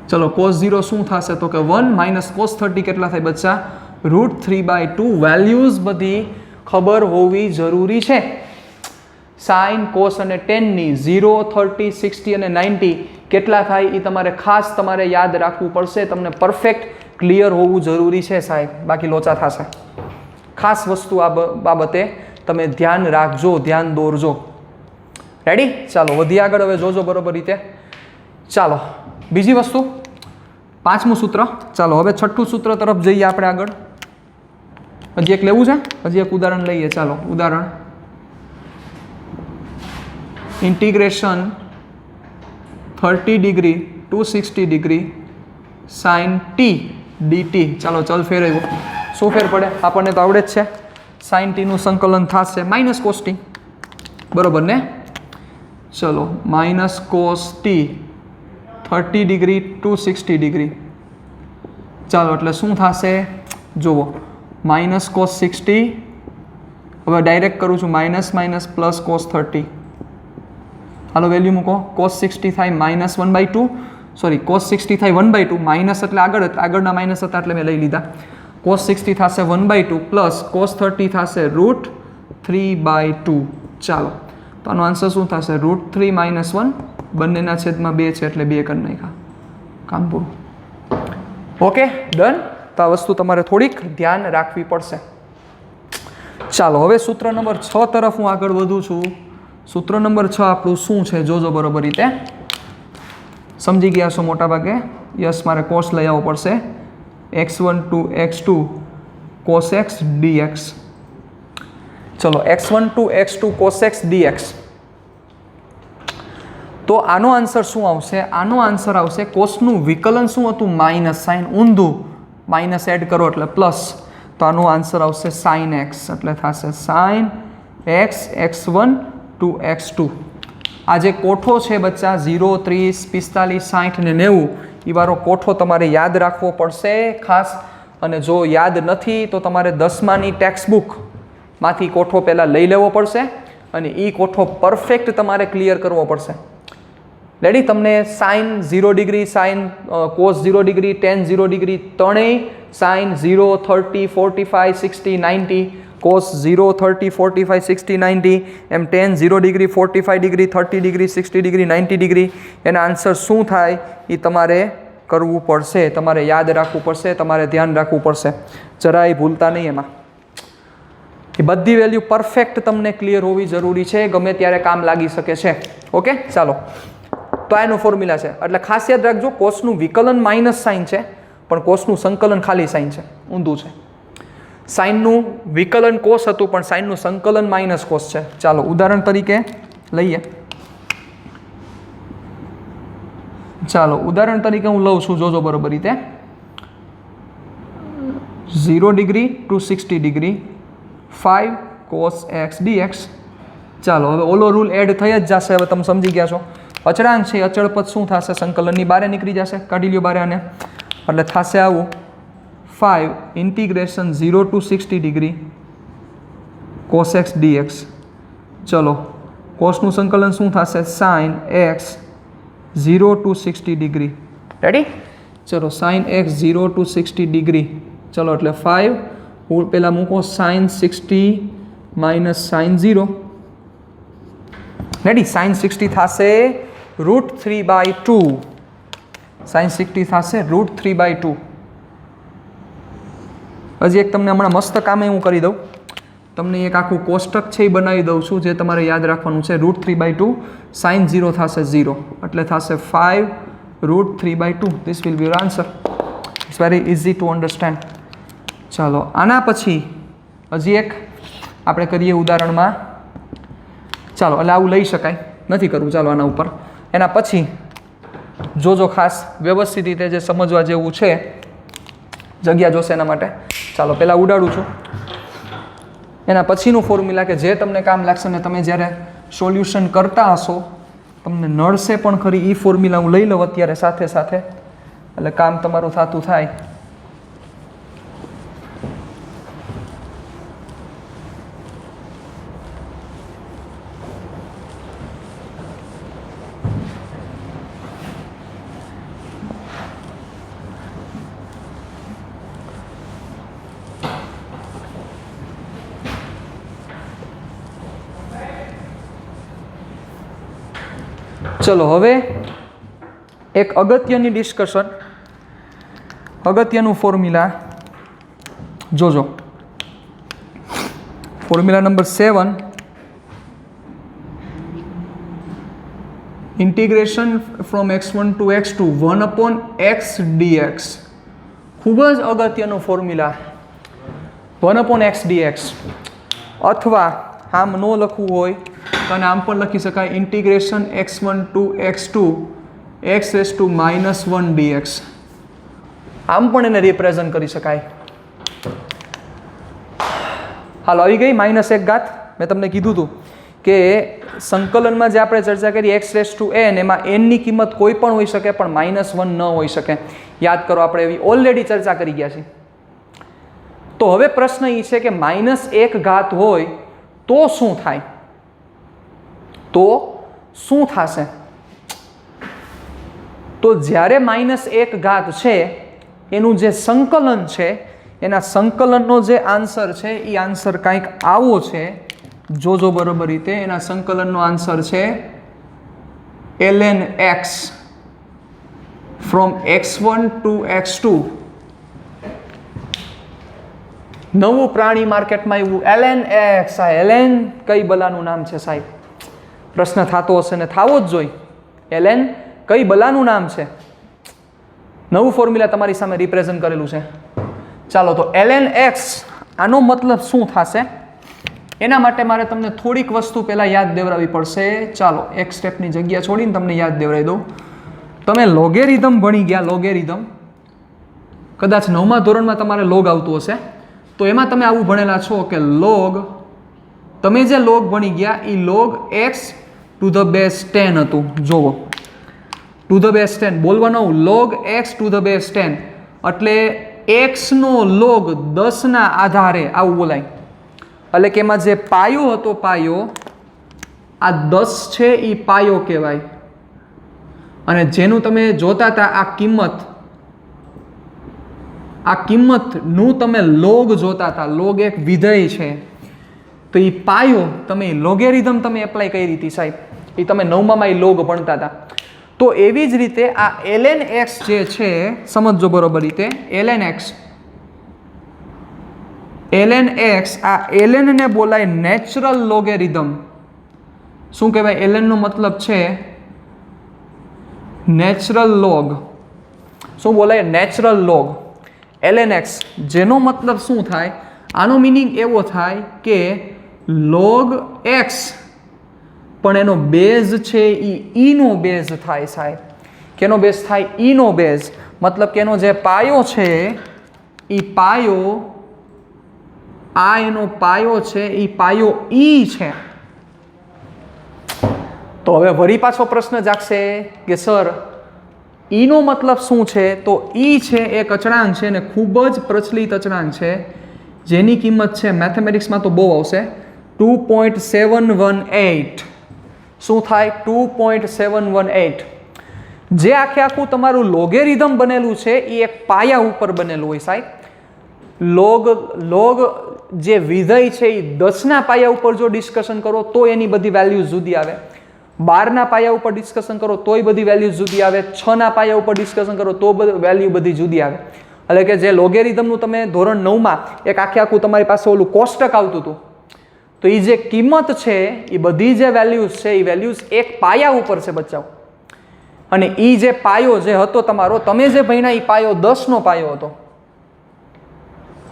ચલો cos 0 શું થશે? તો કે 1 -cos 30 કેટલા થાય બચ્ચા? √3/2. વેલ્યુઝ બધી ખબર હોવી જરૂરી છે. સાઇન, કોસ અને ટેનની 0, 30, 60 અને 90 કેટલા થાય એ તમારે ખાસ યાદ રાખવું પડશે. તમને પરફેક્ટ ક્લિયર હોવું જરૂરી છે સાહેબ, બાકી લોચા થશે. ખાસ વસ્તુ આ બાબતે તમે ધ્યાન રાખજો, ધ્યાન દોરજો. રેડી? ચાલો વધી આગળ. હવે જોજો બરોબર રીતે. ચાલો બીજી વસ્તુ, પાંચમું સૂત્ર. ચાલો હવે છઠ્ઠું સૂત્ર તરફ જઈએ આપણે આગળ. હજી એક લેવું છે, હજી એક ઉદાહરણ લઈએ. ચાલો ઉદાહરણ, integration 30 degree to 60 degree sine t d t. ચાલો ચલ ફેરવ્યો. શું ફેર પડે? આપણને તો આવડે જ છે. સાઇન ટીનું સંકલન થશે -cos ટી. બરોબર ને? ચલો -cos t 30 degree to 60 degree. ચાલો એટલે શું થશે જુઓ? -cos 60. હવે ડાયરેક્ટ કરું છું માઇનસ પ્લસ cos 30. હાલો વેલ્યુ મૂકો. cos 60 થાય -1/2, સોરી cos 60 થાય 1/2. માઇનસ એટલે આગળના માઇનસ હતા એટલે મેં લઈ લીધા. cos 60 થશે 1/2 પ્લસ cos 30 થશે √3/2. ચાલો તો આનો આન્સર શું થશે? √3 - 1. બંનેના છેદમાં 2 છે એટલે 2 કરી નાખ્યા. કામ પૂરું. Okay done. તો આ વસ્તુ તમારે થોડીક ધ્યાન રાખવી પડશે. ચાલો હવે સૂત્ર નંબર 6 તરફ હું આગળ વધું છું. સૂત્ર નંબર 6 આપણું શું છે જોજો બરોબર રીતે. સમજી ગયા છો મોટા ભાગે? યસ, મારે કોસ લઈ આવવો પડશે. x1 to x2 cos x dx. ચલો x1 to x2 cos x dx. તો આનો આન્સર શું આવશે? આનો આન્સર આવશે કોસનું વિકલન શું હતું? માઇનસ. સાઇન ઊંધું, માઇનસ એડ કરો એટલે પ્લસ. તો આનો આન્સર આવશે sin x. એટલે થશે sin x x1 to x2. આ જે કોઠો છે બચ્ચા 0, 30, 45, 60 ને 90 એ વાળો કોઠો તમારે યાદ રાખવો પડશે ખાસ. અને જો યાદ નથી તો તમારે 10માની ટેક્સ્ટ બુકમાંથી કોઠો પહેલાં લઈ લેવો પડશે અને એ કોઠો પરફેક્ટ તમારે ક્લિયર કરવો પડશે. રેડી? તમને sine 0 degree, sine cos 0 degree, tan 0 degree ત્રણેય, સાઇન 0, 30, 45, 60, 90, cos 0, 30, 45, 60, 90 એમ 10, 0 degree, 45 degree, 30 degree, 60 degree, 90 degree એના આન્સર શું થાય એ તમારે કરવું પડશે, તમારે યાદ રાખવું પડશે, તમારે ધ્યાન રાખવું પડશે, જરાય ભૂલતા નહીં એમાં. એ બધી વેલ્યુ પરફેક્ટ તમને ક્લિયર હોવી જરૂરી છે, ગમે ત્યારે કામ લાગી શકે છે. ઓકે, ચાલો. તો આનો ફોર્મ્યુલા છે એટલે ખાસ યાદ રાખજો, કોસનું વિકલન માઇનસ સાઇન છે પણ કોસનું સંકલન ખાલી સાઇન છે, ઊંધું છે. સાઇનનું વિકલન કોસ હતું પણ સાઇનનું સંકલન માઇનસ કોસ છે. ચાલો ઉદાહરણ તરીકે લઈએ. ચાલો ઉદાહરણ તરીકે હું લઉં છું, જોજો બરોબર રીતે. 0 degree to 60 degree 5 cos x dx. ચાલો હવે ઓલો રૂલ એડ થઈ જ જશે, હવે તમે સમજી ગયા છો. અચળાંક છે, અચળ પદ શું થશે, સંકલનની બારે નીકળી જશે, કાઢી લ્યો બારે આને, એટલે થશે આવું 5 integration 0 to 60 degree cos x dx. ચલો કોસનું સંકલન શું થશે, sin x 0 to 60 degree. Ready? ચલો sin x 0 ટુ 60 ડિગ્રી. ચલો એટલે 5 હું પહેલાં મૂકો sin 60 minus sin 0. Ready? sin 60 થશે √3/2. sin 60 થશે √3/2. હજી એક તમને હમણાં મસ્ત કામે હું કરી દઉં, તમને એક આખું કોષ્ટક છે એ બનાવી દઉં છું જે તમારે યાદ રાખવાનું છે. √3/2 sin 0 થશે 0 એટલે થશે 5 √3/2. This will be your answer. It's very easy to understand. ચાલો આના પછી હજી એક આપણે કરીએ ઉદાહરણમાં. ચાલો એટલે આવું લઈ શકાય, નથી કરવું. ચાલો આના ઉપર એના પછી જોજો, ખાસ વ્યવસ્થિત રીતે જે સમજવા જેવું છે, જગ્યા જોશે એના માટે. ચાલો પહેલાં ઉડાડું છું, એના પછીનું ફોર્મ્યુલા કે જે તમને કામ લાગશે ને તમે જ્યારે સોલ્યુશન કરતા હશો તમને નડશે પણ ખરી. એ ફોર્મ્યુલા હું લઈ લઉં અત્યારે સાથે સાથે, એટલે કામ તમારું થતું થાય. ચલો હવે એક અગત્યની ડિસ્કશન, અગત્યનું ફોર્મ્યુલા જોજો. Formula number 7, integration from x1 to x2 1/x dx. ખૂબ જ અગત્યનું ફોર્મ્યુલા 1/x dx. અથવા આમ ન લખવું હોય અને આમ પણ લખી શકાય integration x1 to x2 x⁻1 dx. આમ પણ એને રિપ્રેઝન્ટ કરી શકાય. હાલો આવી ગઈ -1 ઘાત. મેં તમને કીધું હતું કે સંકલનમાં જે આપણે ચર્ચા કરી x⁻n, એમાં n ની કિંમત કોઈ પણ હોઈ શકે પણ -1 ન હોઈ શકે. યાદ કરો, આપણે એવી ઓલરેડી ચર્ચા કરી ગયા છીએ. તો હવે પ્રશ્ન એ છે કે -1 ઘાત હોય તો શું થાય, તો શું થશે? તો જ્યારે -1 ઘાત છે એનું જે સંકલન છે, એના સંકલનનો જે આન્સર છે એ આન્સર કંઈક આવો છે. જોજો બરોબર રીતે. એના સંકલનનો આન્સર છે ln x from x1 to x2. નવું પ્રાણી માર્કેટમાં આવ્યું ln x. આ ln કઈ બલાનું નામ છે સાહેબ? પ્રશ્ન થતો હશે ને થવો જ જોઈએ. ln કઈ બલાનું નામ છે? નવું ફોર્મ્યુલા તમારી સામે રિપ્રેઝન્ટ કરેલું છે. ચાલો તો ln x આનો મતલબ શું થશે એના માટે મારે તમને થોડીક વસ્તુ પહેલાં યાદ દેવડાવવી પડશે. ચાલો એક સ્ટેપની જગ્યા છોડીને તમને યાદ દેવડાવી દઉં. તમે લોગેરિધમ ભણી ગયા, લોગેરિધમ કદાચ 9મા ધોરણમાં તમારે લોગ આવતું હશે, તો એમાં તમે આવું ભણેલા છો કે લોગ, તમે જે લોગ ભણી ગયા એ log x to the base 10 હતું. જોવો, ટુ ધ બેઝ 10 બોલવાનું, log x to the base 10 એટલે x નો લોગ 10 ના આધારે આવું બોલાય. એટલે કે એમાં જે પાયો હતો, પાયો આ 10 છે એ પાયો કહેવાય. અને જેનું તમે જોતા હતા આ કિંમતનું તમે લોગ જોતા હતા. લોગ એક વિધેય છે, તો એ પાયો તમે લોગેરિધમ તમે એપ્લાય કરી હતી સાહેબ, એ તમે 9માં એ લોગ ભણતા હતા. તો એવી જ રીતે આ ln x જે છે સમજજો બરોબર રીતે, ln x આ ln ને બોલાય નેચરલ લોગેરિધમ. શું કહેવાય? ln નો મતલબ છે નેચરલ લોગ. શું બોલાય? Natural log. ln x જેનો મતલબ શું થાય? આનો મિનિંગ એવો થાય કે log x પણ એનો બેઝ છે એ ઈ નો બેઝ થાય સાહેબ. કેનો બેઝ થાય? ઈ નો બેઝ. મતલબ કે એનો જે પાયો છે એ પાયો, આ એનો પાયો છે એ પાયો ઈ છે. તો હવે વળી પાછો પ્રશ્ન જાગશે કે સર ઈનો મતલબ શું છે? તો ઈ છે એક અચળાંક છે અને ખૂબ જ પ્રચલિત અચળાંક છે જેની કિંમત છે મેથેમેટિક્સમાં તો બહુ આવશે 2.718. શું થાય? 2.718. જે આખે આખું તમારું લોગેરિધમ બનેલું છે એ એક પાયા ઉપર બનેલું હોય સાહેબ. લોગ જે વિધેય છે એ 10ના પાયા ઉપર જો ડિસ્કશન કરો તો એની બધી વેલ્યુઝ જુદી આવે, 12ના પાયા ઉપર ડિસ્કશન કરો તોય બધી વેલ્યુઝ જુદી આવે, 6ના પાયા ઉપર ડિસ્કશન કરો તો વેલ્યુ બધી જુદી આવે. એટલે કે જે લોગેરિધમનું તમે ધોરણ 9માં એક આખે આખું તમારી પાસે ઓલું કોષ્ટક આવતું હતું, તો એ જે કિંમત છે એ બધી જે વેલ્યુઝ છે એ વેલ્યુઝ એક પાયા ઉપર છે બચ્ચાઓ. અને એ જે પાયો જે હતો તમારો, તમે જે ભણ્યા એ પાયો 10નો પાયો હતો.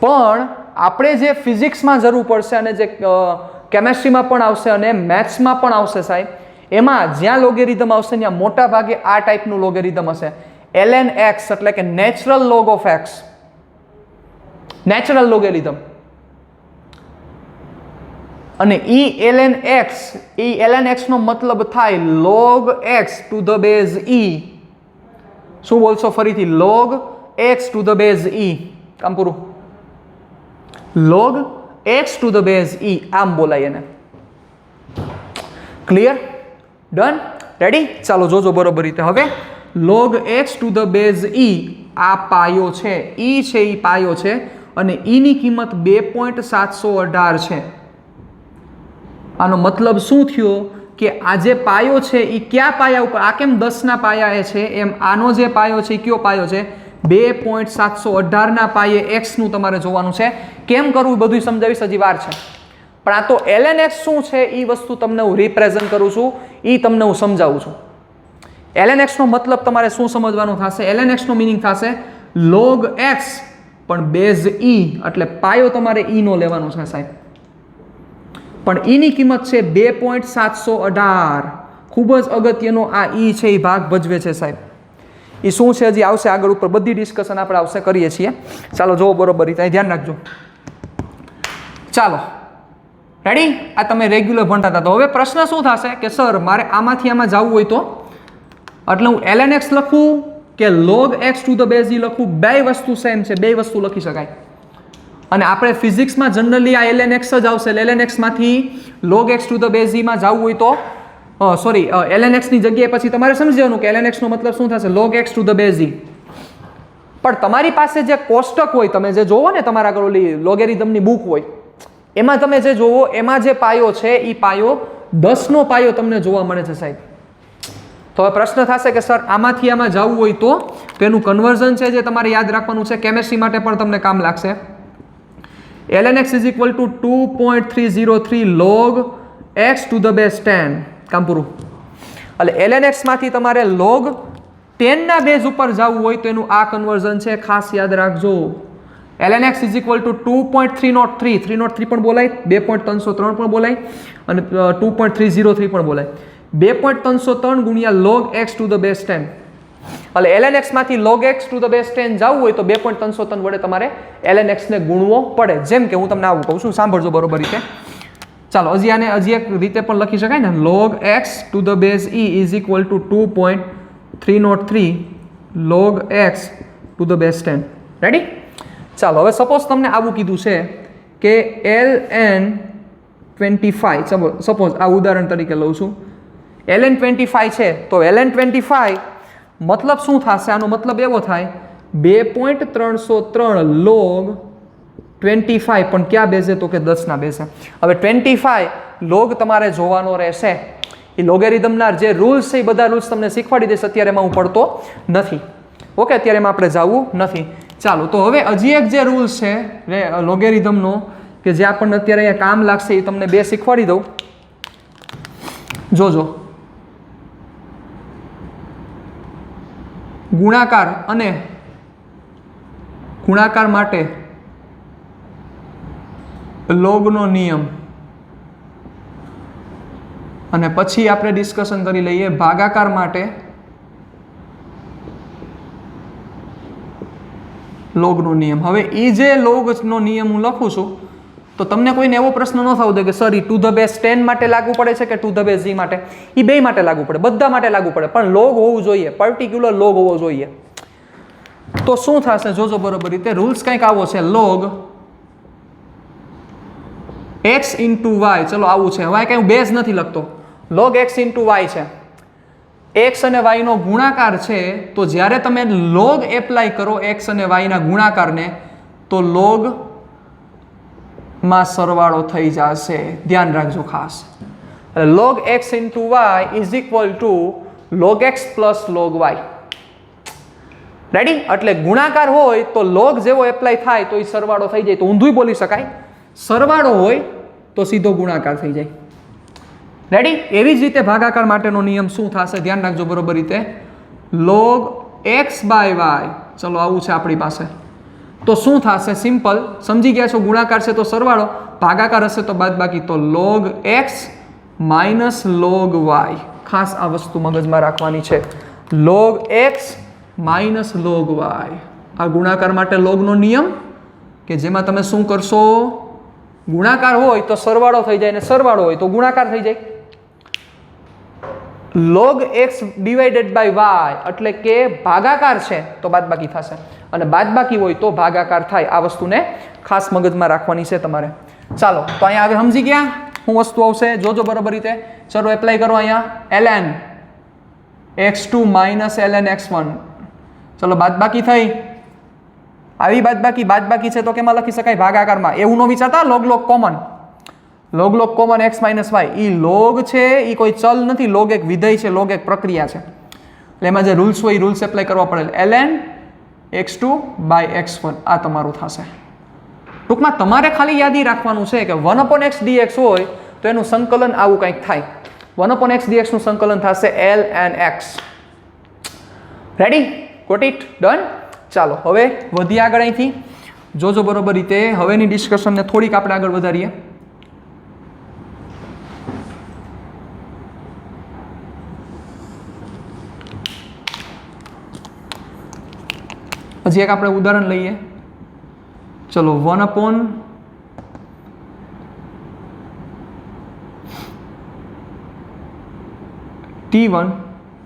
પણ આપણે જે ફિઝિક્સમાં જરૂર પડશે અને જે કેમેસ્ટ્રીમાં પણ આવશે અને મેથ્સમાં પણ આવશે સાહેબ, એમાં જ્યાં લોગેરિધમ આવશે ત્યાં મોટા ભાગે આ ટાઈપનું લોગેરિધમ હશે. ln x એટલે કે natural log of x, natural logarithm. અને ઈ ln x નો મતલબ થાય log x to the base e. શું બોલશો ફરીથી? log x to the base e. કામ પૂરું. log x to the base e આમ બોલાય એને. ક્લિયર? ડન? રેડી? ચાલો જોજો બરોબર રીતે. હવે log x to the base e આ પાયો છે, e છે એ પાયો છે અને e ની કિંમત 2.718 છે. આનો મતલબ શું થયો કે આ જે પાયો છે એ કયા પાયા ઉપર? આ કેમ 10ના પાયા છે એમ આનો જે પાયો છે એ કયો પાયો છે? 2.718ના પાયે x નું તમારે જોવાનું છે. કેમ કરવું બધું સમજાવીશ, હજી વાર છે. પણ આ તો ln x શું છે એ વસ્તુ તમને હું રિપ્રેઝન્ટ કરું છું, એ તમને હું સમજાવું છું. ln x નો મતલબ તમારે શું સમજવાનું થશે? ln x નો મિનિંગ થશે log x પણ બેઝ e, એટલે પાયો તમારે e નો લેવાનો છે સાહેબ. પણ e ની કિંમત છે 2.718. ખૂબ જ અગત્યનો આ e છે એ ભાગ ભજવે છે સાહેબ. એ શું છે હજી આવશે આગળ ઉપર, બધી ડિસ્કશન આપણે આવશે કરીએ છીએ. ચાલો જોવો બરોબર રીતે, ધ્યાન રાખજો. ચાલો રેડી? આ તમે રેગ્યુલર ભણતા હતા. તો હવે પ્રશ્ન શું થશે કે સર મારે આમાંથી આમાં જવું હોય તો, એટલે હું ln x લખું કે log x to the base e લખું? બે વસ્તુ સેમ છે, બે વસ્તુ લખી શકાય. અને આપણે ફિઝિક્સમાં જનરલી આ ln x જ આવશે. ln x માંથી log x to the base e માં જવું હોય તો ln x ની જગ્યાએ પછી તમારે સમજવાનું કે ln x નો મતલબ શું થશે? log x to the base e. પણ તમારી પાસે જે કોષ્ટક હોય, તમે જે જોવો ને તમારા આગળ ઓલી લોગેરિધમની બુક હોય, એમાં તમે જે જોવો એમાં જે પાયો છે એ પાયો 10નો પાયો તમને જોવા મળે છે સાહેબ. તો હવે પ્રશ્ન થશે કે સર આમાંથી આમાં જવું હોય તો એનું કન્વર્ઝન છે જે તમારે યાદ રાખવાનું છે, કેમેસ્ટ્રી માટે પણ તમને કામ લાગશે. ln x is equal two 2.303 log x to the base 10. કામ પૂરું. એટલે ln x માંથી તમારે log 10ના બેઝ ઉપર જવું હોય તો એનું આ કન્વર્ઝન છે, ખાસ યાદ રાખજો. ln x is equal two 2.303, 303 પણ બોલાય, 2.303 પણ બોલાય અને 2.303 પણ બોલાય. 2.303 ગુણ્યા log x to the base 10. એટલે ln x માંથી log x to the base 10 જવું હોય તો 2.303 વડે તમારે ln x ને ગુણવો પડે. જેમ કે હું તમને આવું કહું છું, સાંભળજો બરોબર રીતે. ચાલો હજી એક રીતે પણ લખી શકાય ને, log x to the base e is equal two 2.303 log x to the base 10. Ready? ચાલો હવે સપોઝ તમને આવું કીધું છે કે ln 25, સપોઝ આ ઉદાહરણ તરીકે લઉં છું, ln 25 છે તો ln 25 મતલબ શું થશે? આનો મતલબ એવો થાય 2.303 log 25 પણ ક્યાં બેસે તો કે 10ના બેસે. હવે 25 લોગ તમારે જોવાનો રહેશે. એ લોગેરિધમના જે રૂલ્સ છે એ બધા રૂલ્સ તમને શીખવાડી દઈશ. અત્યારે એમાં હું પડતો નથી. ઓકે, અત્યારે એમાં આપણે જવું નથી. ચાલો, તો હવે હજી એક જે રૂલ્સ છે લોગેરિધમનો કે જે આપણને અત્યારે અહીંયા કામ લાગશે એ તમને બે શીખવાડી દઉં. જોજો, ગુણાકાર માટે લોગનો નિયમ, અને પછી આપણે ડિસ્કશન કરી લઈએ ભાગાકાર માટે લોગનો નિયમ. હવે એ જે લોગનો નિયમ હું લખું છું તો તમને કોઈને એવો પ્રશ્ન ન થવો જોઈએ કે sir A two the base 10 માટે લાગુ પડે છે કે ટુ ધ બેઝ ઝી માટે. એ બે માટે લાગુ પડે, બધા માટે લાગુ પડે, પણ લોગ હોવું જોઈએ, પર્ટિક્યુલર લોગ હોવો જોઈએ. તો શું થશે જોજો બરોબર રીતે. રૂલ્સ કંઈક આવો છે, લોગ x ઇન્ટુ વાય. ચલો આવું છે. હવે કંઈ હું બેઝ નથી લખતો, લોગ x ઇન્ટુ વાય છે. x અને y નો ગુણાકાર છે. તો જ્યારે તમે લોગ એપ્લાય કરો x અને y ના ગુણાકારને તો લોગ માં સરવાળો થઈ જશે. ધ્યાન રાખજો ખાસ. Log x into y is equal to log x plus log y. Ready? એટલે ગુણાકાર હોય તો લોગ જેવો એપ્લાય થાય તો એ સરવાળો થઈ જાય. તો ઊંધું બોલી શકાય, સરવાળો હોય તો સીધો ગુણાકાર થઈ જાય. રેડી? એવી જ રીતે ભાગાકાર માટેનો નિયમ શું થશે ધ્યાન રાખજો બરોબર રીતે. Log x by y. ચલો આવું છે આપણી પાસે. તો શું થશે? સિમ્પલ, સમજી ગયા છો? ગુણાકાર છે તો સરવાળો, ભાગાકાર હશે તો બાદબાકી. તો log x minus log y. ખાસ આ વસ્તુ મગજમાં રાખવાની છે. Log x minus log y. આ ગુણાકાર માટે લોગનો નિયમ કે જેમાં તમે શું કરશો? ગુણાકાર હોય તો સરવાળો થઈ જાય, અને સરવાળો હોય તો ગુણાકાર થઈ જાય. Log x divided by y એટલે કે ભાગાકાર છે તો બાદબાકી થશે, અને બાદબાકી હોય તો ભાગાકાર થાય. આ વસ્તુને ખાસ મગજમાં રાખવાની છે તમારે. ચાલો, તો અહીંયા હવે સમજી ગયા શું વસ્તુ આવશે? જોજો બરાબર રીતે. ચલો એપ્લાય કરો અહીંયા. ln x2 minus ln x1. ચલો બાદબાકી થઈ. આવી બાદબાકી છે તો કેમાં લખી શકાય? ભાગાકારમાં. એવું ન વિચારતા log common. Log common x minus y. એ લોગ છે એ કોઈ ચલ નથી, લોગ એક વિધેય છે, લોગ એક પ્રક્રિયા છે. એટલે એમાં જે રૂલ્સ હોય એ રૂલ્સ એપ્લાય કરવા પડે. ln x2 બાય x1 આ તમારું થશે. ટૂંકમાં તમારે ખાલી યાદી રાખવાનું છે કે 1/x dx હોય તો એનું સંકલન આવું કંઈક થાય. 1/x dx નું સંકલન થશે ln x. Ready? Got it? Done? ચાલો હવે વધીએ આગળ અહીંથી. જોજો બરોબર રીતે. હવેની ડિસ્કશનને થોડીક આપણે આગળ વધારીએ. હજી એક આપણે ઉદાહરણ લઈએ. ચલો 1/t1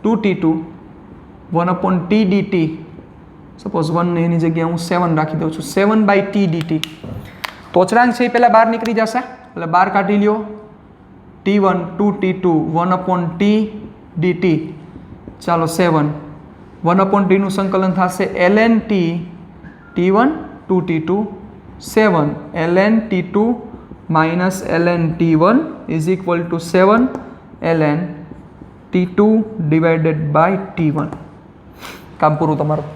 2t2 1/t dt. Suppose 1 ને એની જગ્યાએ હું 7 રાખી દઉં છું. 7/t dt. તો અચળાંક છે એ પહેલાં બહાર નીકળી જશે, એટલે બહાર કાઢી લ્યો. t1 2t2 1/t dt. ચાલો 7. 1/t નું સંકલન થશે ln t t1 2t2 7 ln t2 minus ln t1 is equal to 7 ln t2 divided by t1. કામ પૂરું તમારું.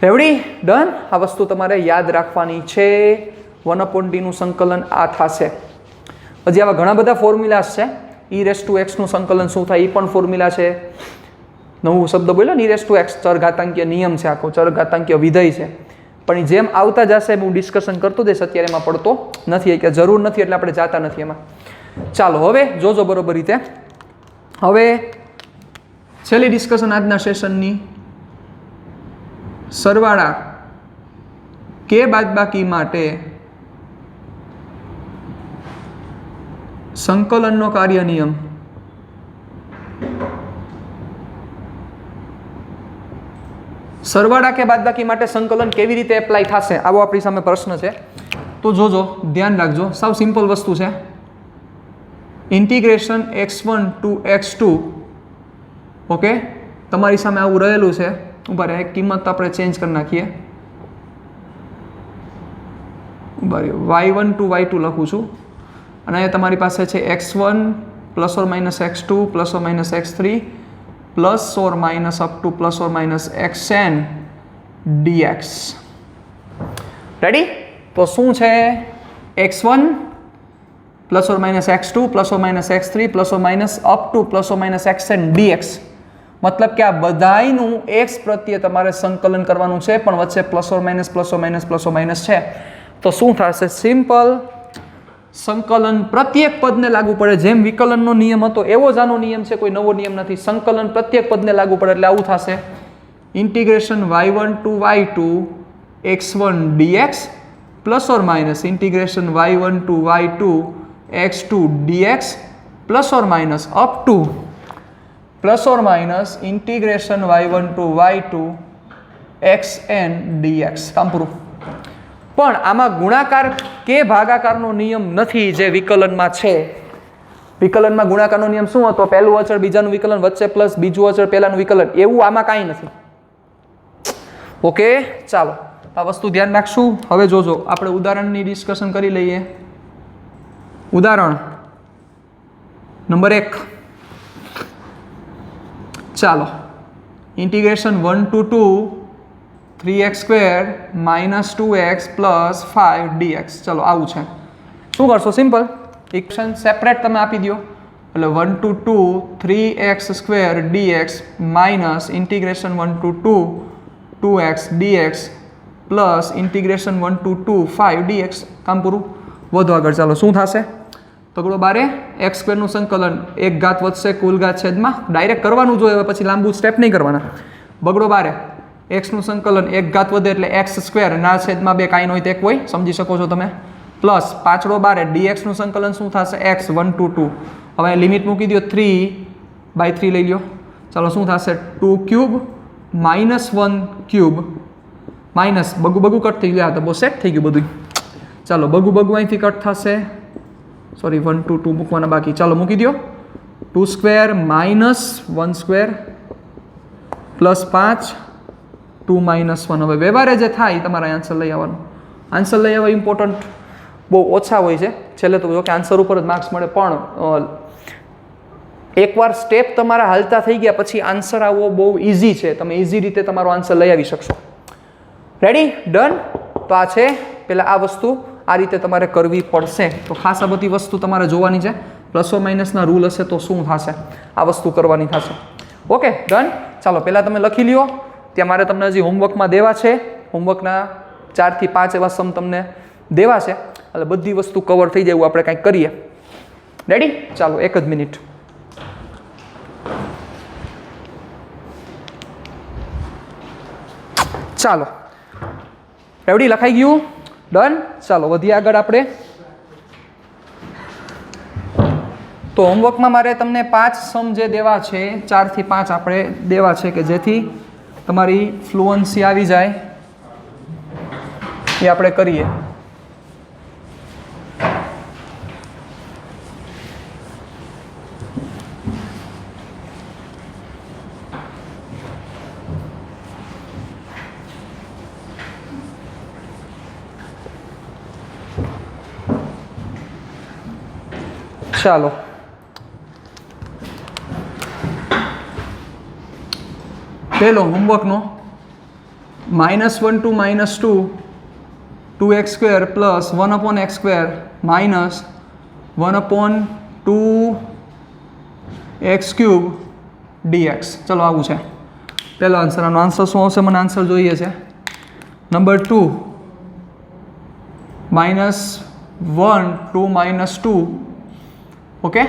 રેવડી? ડન? આ વસ્તુ તમારે યાદ રાખવાની છે. 1/t નું સંકલન આ થશે. હજી આવા ઘણા બધા ફોર્મ્યુલાસ છે. e⁻x નું સંકલન શું થાય એ પણ ફોર્મ્યુલા છે. નવું શબ્દ બોલ્યો ને, e⁻x ચરઘાતાંકીય નિયમ છે, આખો ચરઘાતાંકીય વિધેય છે. પણ જેમ આવતા જશે હું ડિસ્કશન કરતો જઈશ, અત્યારે એમાં પડતો નથી કે જરૂર નથી એટલે આપણે જાતા નથી એમાં. ચાલો હવે જોજો બરોબર રીતે. હવે છેલ્લી ડિસ્કશન આજના સેશનની. સરવાળા કે બાદબાકી માટે સંકલનનો કાર્ય નિયમ. સરવાળા કે બાદબાકી માટે સંકલન કેવી રીતે એપ્લાય થશે આવો આપણી સામે પ્રશ્ન છે. તો જોજો, ધ્યાન રાખજો. સાવ સિમ્પલ વસ્તુ છે. Integration x1 to x2. Okay, તમારી સામે આવું રહેલું છે. ઉપર એક કિંમત આપણે ચેન્જ કરી નાખીએ. y1 ટુ y2 લખું છું અને અહીંયા તમારી પાસે છે x1 plus or minus x2 plus or minus x3 plus or minus up to plus or minus xn dx. Ready? તો શું છે x1 plus or minus x2 plus or minus x3 plus or minus up to plus or minus xn dx. મતલબ કે આ બધાયનું x પ્રત્યે તમારે સંકલન કરવાનું છે પણ વચ્ચે પ્લસ ઓર માઇનસ છે. તો શું થશે? સિમ્પલ સંકલન પ્રત્યેક પદને લાગુ પડે. જેમ વિકલનનો નિયમ હતો એવો જ આનો નિયમ છે, કોઈ નવો નિયમ નથી. સંકલન પ્રત્યેક પદને લાગુ પડે એટલે આવું થશે integration y1 to y2 x1 dx plus or minus integration y1 to y2 x2 dx plus or minus up to plus or minus integration y1 to y2 xn dx. કામ પૂરું. પણ આમાં ગુણાકાર કે ભાગાકારનો નિયમ નથી જે વિકલનમાં છે. વિકલનમાં ગુણાકારનો નિયમ શું હતો? પહેલું અચળ બીજાનું વિકલન વચ્ચે પ્લસ બીજું અચળ પહેલાનું વિકલન. એવું આમાં કાંઈ નથી. ઓકે, ચાલો આ વસ્તુ ધ્યાન રાખશું. હવે જોજો આપણે ઉદાહરણની ડિસ્કશન કરી લઈએ. ઉદાહરણ નંબર 1. ચાલો integration 1 to 2 3x² minus 2x plus 5 dx. ચલો આવું છે. શું કરશો? સિમ્પલ ઇક્વેશન સેપરેટ તમે આપી દો એટલે 1 to 2 3x² dx minus integration 1 to 2 2x dx plus integration 1 to 2 5 dx. કામ પૂરું. વધુ આગળ ચાલો શું થશે? તગડો બારે x² નું સંકલન એક ઘાત વધશે કુલ ઘાત છેદમાં. ડાયરેક્ટ કરવાનું જોઈએ, પછી લાંબુ સ્ટેપ નહીં કરવાના. બગડો બારે x નું સંકલન એક ઘાત વધે એટલે x² ના છેદમાં 2 કાંઈ ન હોય તો 1 હોય, સમજી શકો છો તમે. પ્લસ પાછળો બારે dx નું સંકલન શું થશે? x 1 to 2. હવે લિમિટ મૂકી દો 3/3 લઈ લ્યો. ચાલો શું થશે? 2 ક્યુબ માઇનસ 1 ક્યુબ માઇનસ બગુ કટ થઈ ગયા તો બહુ સેટ થઈ ગયું બધું. ચાલો બગુ અહીંથી કટ થશે. સોરી 1 ટુ 2 મૂકવાના બાકી. ચાલો મૂકી દો 2² માઇનસ 1² પ્લસ 5 2 માઇનસ 1. હવે વ્યવહારે જે થાય તમારે આન્સર લઈ આવવાનું. આન્સર લઈ આવવા ઇમ્પોર્ટન્ટ બહુ ઓછા હોય છે. છેલ્લે તો જો કે આન્સર ઉપર જ માર્ક્સ મળે, પણ એકવાર સ્ટેપ તમારા હાલતા થઈ ગયા પછી આન્સર આવવો બહુ ઇઝી છે. તમે ઇઝી રીતે તમારો આન્સર લઈ આવી શકશો. રેડી? ડન? તો આ છે પહેલાં આ વસ્તુ આ રીતે તમારે કરવી પડશે. તો ખાસ આ બધી વસ્તુ તમારે જોવાની છે. પ્લસ ઓર માઇનસના રૂલ હશે તો શું થશે? આ વસ્તુ કરવાની થશે. Okay, done? ચાલો પહેલાં તમે લખી લ્યો. ત્યાં મારે તમને હજી હોમવર્કમાં દેવા છે. હોમવર્કના 4 થી 5 એવા સમ તમને દેવા છે એટલે બધી વસ્તુ કવર થઈ જાય એવું આપણે કંઈક કરીએ. રેડી? ચાલો એક જ મિનિટ. ચાલો રેડી? લખાઈ ગયું? ડન? ચાલો વધીએ આગળ આપણે. તો હોમવર્કમાં મારે તમને 5 સમ જે દેવા છે 4 થી 5 આપણે દેવા છે કે જેથી તમારી ફ્લુઅન્સી આવી જાય એ આપણે કરીએ. ચાલો પહેલો હોમવર્કનો -1 ટુ -2 2x² પ્લસ 1/x² માઇનસ 1/2 x³ dx. ચલો આવું છે પહેલો આન્સર. આનો આન્સર શું આવશે? મને આન્સર જોઈએ છે. Number 2 -1 to -2. ઓકે,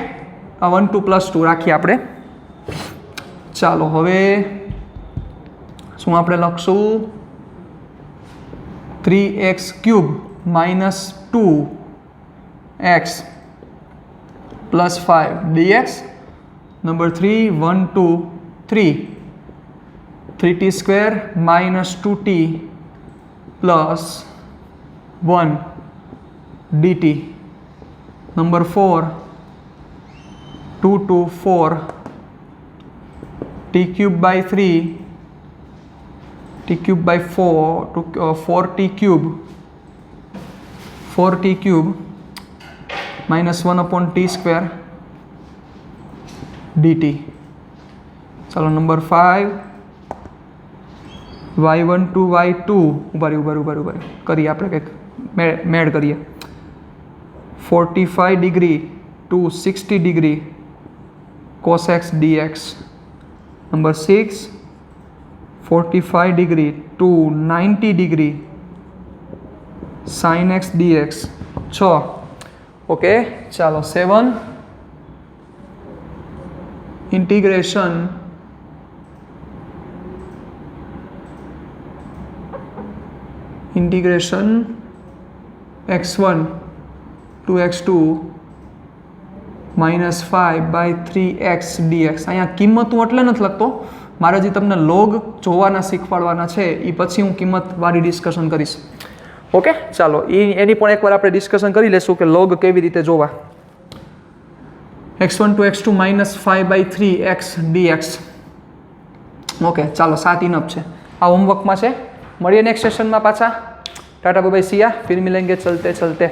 આ 1 2 + 2 રાખીએ આપણે. ચાલો હવે શું આપણે લખશું? 3x³ - 2x + 5 dx. Number 3 1 2 3 3t² - 2t + 1 dt. Number 4 2 2 4 t³ / 3 t³ / 4 4t³ 4t³ -1/t² dt. ચાલો નંબર 5 y1 to y2 ઉભા કરીએ આપણે કંઈક મેળ કરીએ 45 degree to 60 degree cos x dx. Number 6 45 degree to 90 degree sin x dx. 6 okay. ચાલો 7 integration x1 to x2 -5/3x dx. અહીંયા કિંમત હું એટલે નથી લખતો, મારે જે તમને લોગ જોવાના શીખવાડવાના છે એ પછી હું કિંમતવાળી ડિસ્કશન કરીશ. ઓકે. ચાલો એની પણ એકવાર આપણે ડિસ્કશન કરી લઈશું કે લોગ કેવી રીતે જોવા. x1 to x2 -5/3x dx. Okay. ચાલો 7 ઇનફ છે. આ હોમવર્કમાં છે. મળીએ નેક્સ્ટ સેશનમાં પાછા. टाटा बाय बाय, सिया, फिर मिलेंगे चलते चलते.